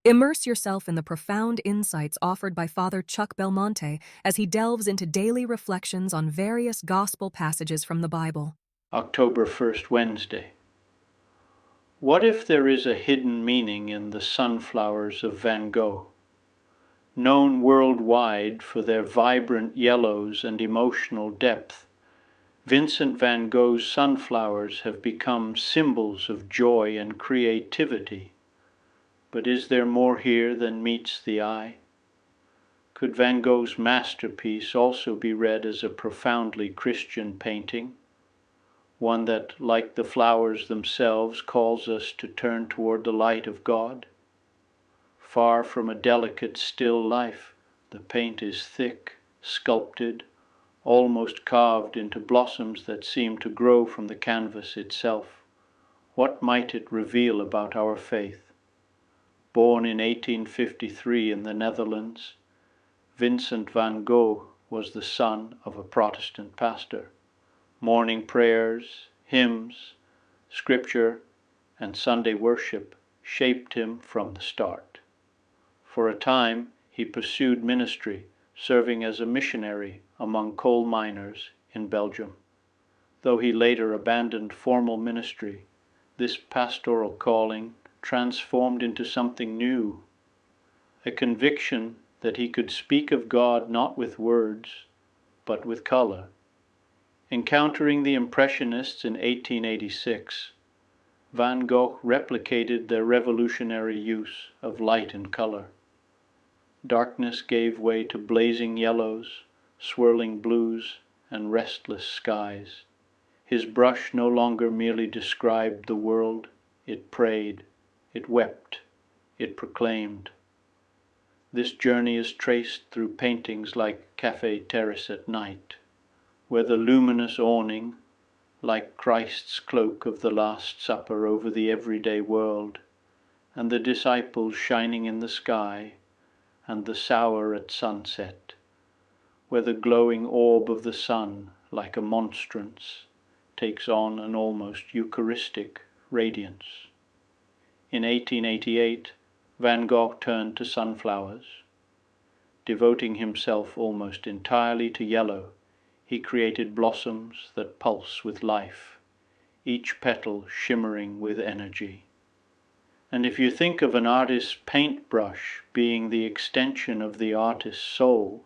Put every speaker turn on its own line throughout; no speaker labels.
Immerse yourself in the profound insights offered by Father Chuck Belmonte as he delves into daily reflections on various gospel passages from the Bible.
October 1st, Wednesday. What if there is a hidden meaning in the Sunflowers of Van Gogh? Known worldwide for their vibrant yellows and emotional depth, Vincent van Gogh's sunflowers have become symbols of joy and creativity. But is there more here than meets the eye? Could Van Gogh's masterpiece also be read as a profoundly Christian painting? One that, like the flowers themselves, calls us to turn toward the light of God? Far from a delicate, still life, the paint is thick, sculpted, almost carved into blossoms that seem to grow from the canvas itself. What might it reveal about our faith? Born in 1853 in the Netherlands, Vincent van Gogh was the son of a Protestant pastor. Morning prayers, hymns, scripture, and Sunday worship shaped him from the start. For a time, he pursued ministry, serving as a missionary among coal miners in Belgium. Though he later abandoned formal ministry, this pastoral calling transformed into something new, a conviction that he could speak of God not with words, but with color. Encountering the Impressionists in 1886, Van Gogh replicated their revolutionary use of light and color. Darkness gave way to blazing yellows, swirling blues, and restless skies. His brush no longer merely described the world, it prayed, it wept, it proclaimed. This journey is traced through paintings like Café Terrace at Night, where the luminous awning, like Christ's cloak of the Last Supper over the everyday world, and the disciples shining in the sky, and the sour at sunset, where the glowing orb of the sun, like a monstrance, takes on an almost Eucharistic radiance. In 1888, Van Gogh turned to sunflowers. Devoting himself almost entirely to yellow, he created blossoms that pulse with life, each petal shimmering with energy. And if you think of an artist's paintbrush being the extension of the artist's soul,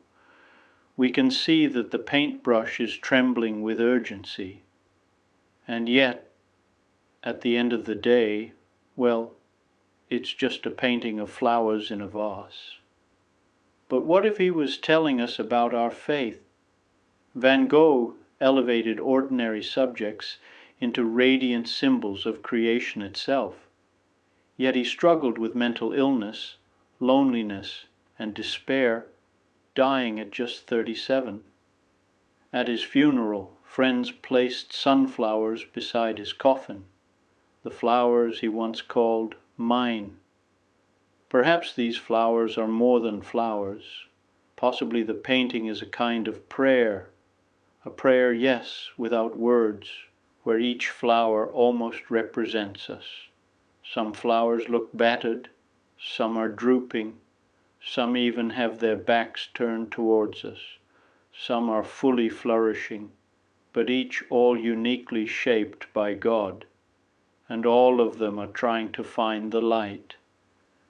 we can see that the paintbrush is trembling with urgency. And yet, at the end of the day, well, it's just a painting of flowers in a vase. But what if he was telling us about our faith? Van Gogh elevated ordinary subjects into radiant symbols of creation itself. Yet he struggled with mental illness, loneliness, and despair, dying at just 37. At his funeral, friends placed sunflowers beside his coffin, the flowers he once called mine. Perhaps these flowers are more than flowers. Possibly the painting is a kind of prayer. A prayer, yes, without words, where each flower almost represents us. Some flowers look battered, some are drooping, some even have their backs turned towards us, some are fully flourishing, but each all uniquely shaped by God, and all of them are trying to find the light.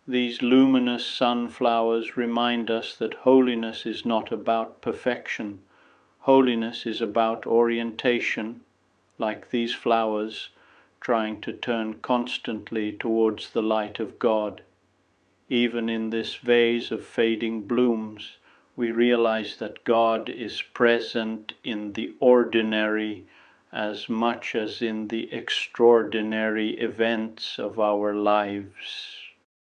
These luminous sunflowers remind us that holiness is not about perfection. Holiness is about orientation, like these flowers, trying to turn constantly towards the light of God. Even in this vase of fading blooms, we realize that God is present in the ordinary as much as in the extraordinary events of our lives.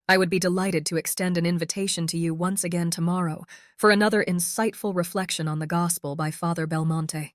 I would be delighted to extend an invitation to you once again tomorrow for another insightful reflection on the Gospel by Father Belmonte.